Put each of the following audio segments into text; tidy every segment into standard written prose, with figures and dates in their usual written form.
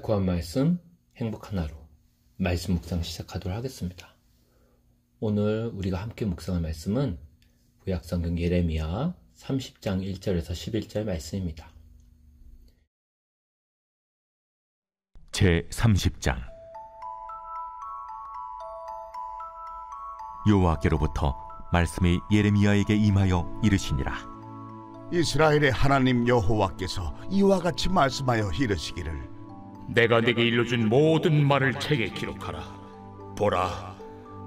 달콤한 말씀, 행복한 하루, 말씀 묵상 시작하도록 하겠습니다. 오늘 우리가 함께 묵상할 말씀은 구약성경 예레미야 30장 1절에서 11절 말씀입니다. 제30장 여호와께로부터 말씀이 예레미야에게 임하여 이르시니라. 이스라엘의 하나님 여호와께서 이와 같이 말씀하여 이르시기를, 내가 네게 일러준 모든 말을 책에 기록하라. 보라,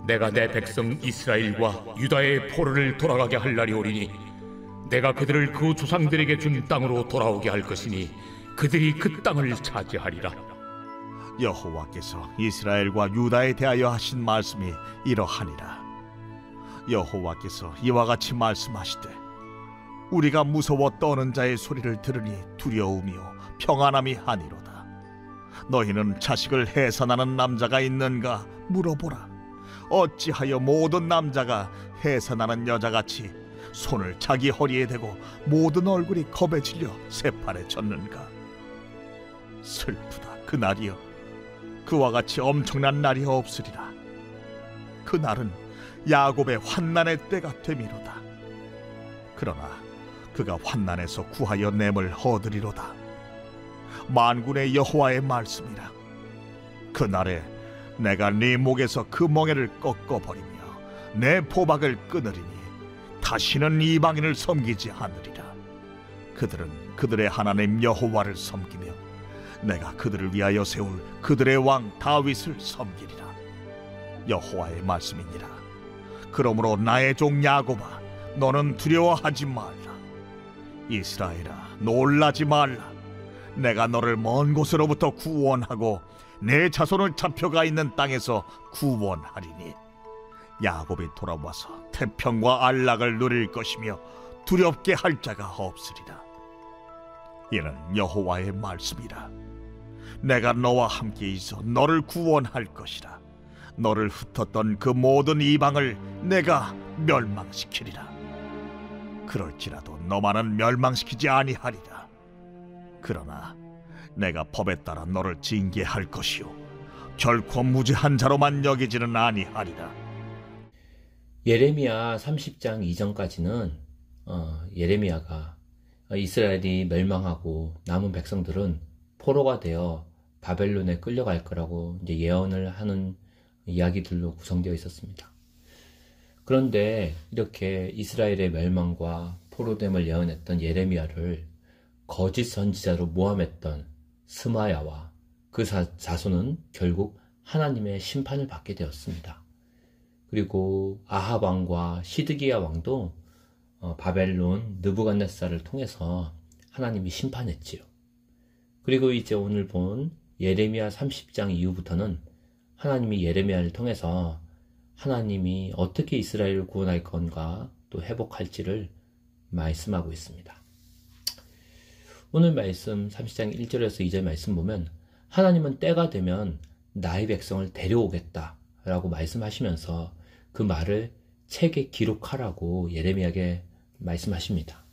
내가 내 백성 이스라엘과 유다의 포로를 돌아가게 할 날이 오리니 내가 그들을 그 조상들에게 준 땅으로 돌아오게 할 것이니 그들이 그 땅을 차지하리라. 여호와께서 이스라엘과 유다에 대하여 하신 말씀이 이러하니라. 여호와께서 이와 같이 말씀하시되, 우리가 무서워 떠는 자의 소리를 들으니 두려움이요 평안함이 아니로다. 너희는 자식을 해산하는 남자가 있는가 물어보라. 어찌하여 모든 남자가 해산하는 여자같이 손을 자기 허리에 대고 모든 얼굴이 겁에 질려 새팔에 젖는가? 슬프다 그날이여. 그와 같이 엄청난 날이 없으리라. 그날은 야곱의 환난의 때가 되미로다. 그러나 그가 환난에서 구하여 냄을 얻으리로다. 만군의 여호와의 말씀이라. 그날에 내가 네 목에서 그 멍에를 꺾어버리며 내 포박을 끊으리니 다시는 이방인을 섬기지 않으리라. 그들은 그들의 하나님 여호와를 섬기며 내가 그들을 위하여 세울 그들의 왕 다윗을 섬기리라. 여호와의 말씀이니라. 그러므로 나의 종 야곱아, 너는 두려워하지 말라. 이스라엘아, 놀라지 말라. 내가 너를 먼 곳으로부터 구원하고 내 자손을 잡혀가 있는 땅에서 구원하리니 야곱이 돌아와서 태평과 안락을 누릴 것이며 두렵게 할 자가 없으리라. 이는 여호와의 말씀이라. 내가 너와 함께 있어 너를 구원할 것이라. 너를 흩었던 그 모든 이방을 내가 멸망시키리라. 그럴지라도 너만은 멸망시키지 아니하리라. 그러나 내가 법에 따라 너를 징계할 것이요 결코 무죄한 자로만 여기지는 아니하리라. 예레미야 30장 이전까지는 예레미야가 이스라엘이 멸망하고 남은 백성들은 포로가 되어 바벨론에 끌려갈 거라고 이제 예언을 하는 이야기들로 구성되어 있었습니다. 그런데 이렇게 이스라엘의 멸망과 포로됨을 예언했던 예레미야를 거짓 선지자로 모함했던 스마야와 그 자손은 결국 하나님의 심판을 받게 되었습니다. 그리고 아합 왕과 시드기야 왕도 바벨론 느부갓네살을 통해서 하나님이 심판했지요. 그리고 이제 오늘 본 예레미야 30장 이후부터는 하나님이 예레미야를 통해서 하나님이 어떻게 이스라엘을 구원할 건가 또 회복할지를 말씀하고 있습니다. 오늘 말씀 30장 1절에서 2절 말씀 보면 하나님은 때가 되면 나의 백성을 데려오겠다 라고 말씀하시면서 그 말을 책에 기록하라고 예레미야에게 말씀하십니다.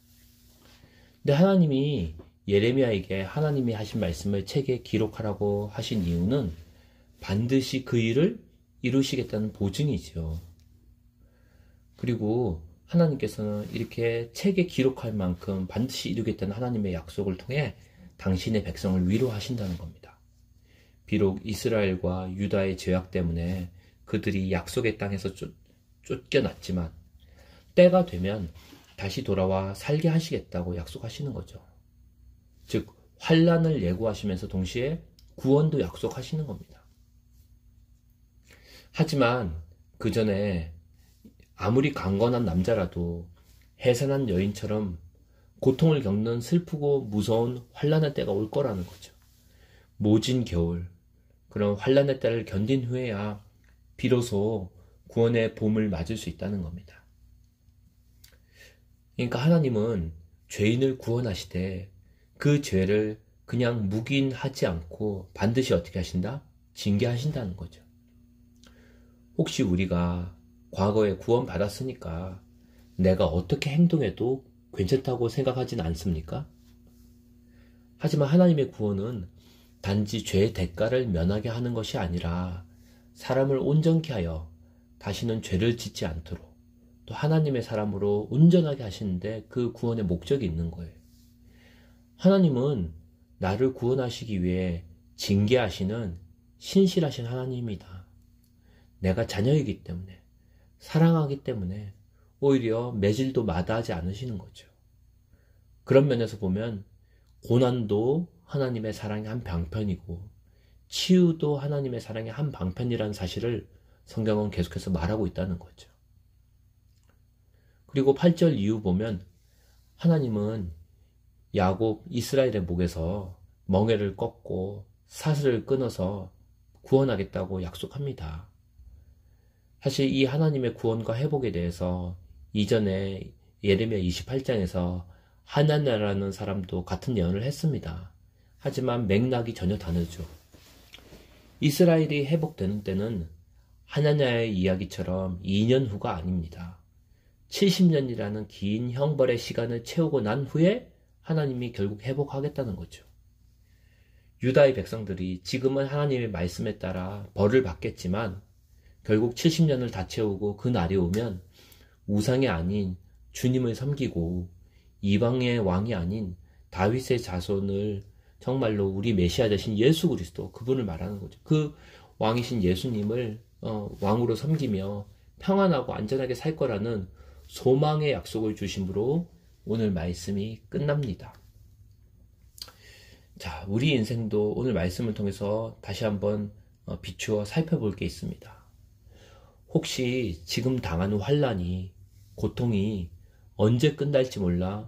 근데 하나님이 예레미야에게 하나님이 하신 말씀을 책에 기록하라고 하신 이유는 반드시 그 일을 이루시겠다는 보증이죠. 그리고 하나님께서는 이렇게 책에 기록할 만큼 반드시 이루겠다는 하나님의 약속을 통해 당신의 백성을 위로하신다는 겁니다. 비록 이스라엘과 유다의 죄악 때문에 그들이 약속의 땅에서 쫓겨났지만 때가 되면 다시 돌아와 살게 하시겠다고 약속하시는 거죠. 즉 환난을 예고하시면서 동시에 구원도 약속하시는 겁니다. 하지만 그 전에 아무리 강건한 남자라도 해산한 여인처럼 고통을 겪는 슬프고 무서운 환난의 때가 올 거라는 거죠. 모진 겨울, 그런 환난의 때를 견딘 후에야 비로소 구원의 봄을 맞을 수 있다는 겁니다. 그러니까 하나님은 죄인을 구원하시되 그 죄를 그냥 묵인하지 않고 반드시 어떻게 하신다? 징계하신다는 거죠. 혹시 우리가 과거에 구원받았으니까 내가 어떻게 행동해도 괜찮다고 생각하진 않습니까? 하지만 하나님의 구원은 단지 죄의 대가를 면하게 하는 것이 아니라 사람을 온전케 하여 다시는 죄를 짓지 않도록 또 하나님의 사람으로 온전하게 하시는데 그 구원의 목적이 있는 거예요. 하나님은 나를 구원하시기 위해 징계하시는 신실하신 하나님입니다. 내가 자녀이기 때문에, 사랑하기 때문에 오히려 매질도 마다하지 않으시는 거죠. 그런 면에서 보면 고난도 하나님의 사랑의 한 방편이고 치유도 하나님의 사랑의 한 방편이라는 사실을 성경은 계속해서 말하고 있다는 거죠. 그리고 8절 이후 보면 하나님은 야곱 이스라엘의 목에서 멍에를 꺾고 사슬을 끊어서 구원하겠다고 약속합니다. 사실 이 하나님의 구원과 회복에 대해서 이전에 예레미야 28장에서 하나냐라는 사람도 같은 예언을 했습니다. 하지만 맥락이 전혀 다르죠. 이스라엘이 회복되는 때는 하나냐의 이야기처럼 2년 후가 아닙니다. 70년이라는 긴 형벌의 시간을 채우고 난 후에 하나님이 결국 회복하겠다는 거죠. 유다의 백성들이 지금은 하나님의 말씀에 따라 벌을 받겠지만 결국 70년을 다 채우고 그 날이 오면 우상이 아닌 주님을 섬기고 이방의 왕이 아닌 다윗의 자손을 정말로 우리 메시아 되신 예수 그리스도 그분을 말하는 거죠. 그 왕이신 예수님을 왕으로 섬기며 평안하고 안전하게 살 거라는 소망의 약속을 주심으로 오늘 말씀이 끝납니다. 자, 우리 인생도 오늘 말씀을 통해서 다시 한번 비추어 살펴볼 게 있습니다. 혹시 지금 당하는 환난이, 고통이 언제 끝날지 몰라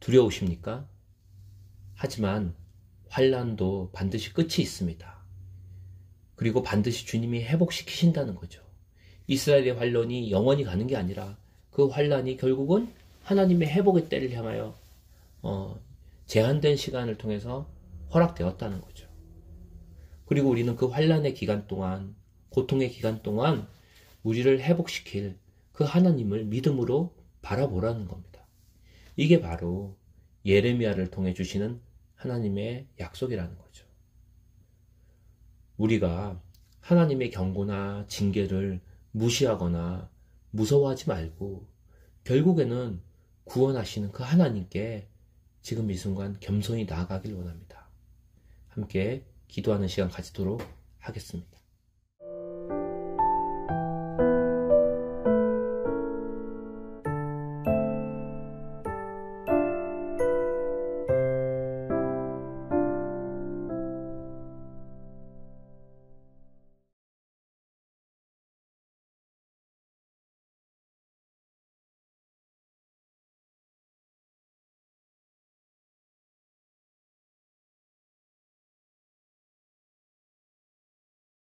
두려우십니까? 하지만 환난도 반드시 끝이 있습니다. 그리고 반드시 주님이 회복시키신다는 거죠. 이스라엘의 환난이 영원히 가는 게 아니라 그 환난이 결국은 하나님의 회복의 때를 향하여 제한된 시간을 통해서 허락되었다는 거죠. 그리고 우리는 그 환난의 기간 동안, 고통의 기간 동안 우리를 회복시킬 그 하나님을 믿음으로 바라보라는 겁니다. 이게 바로 예레미야를 통해 주시는 하나님의 약속이라는 거죠. 우리가 하나님의 경고나 징계를 무시하거나 무서워하지 말고 결국에는 구원하시는 그 하나님께 지금 이 순간 겸손히 나아가길 원합니다. 함께 기도하는 시간 가지도록 하겠습니다.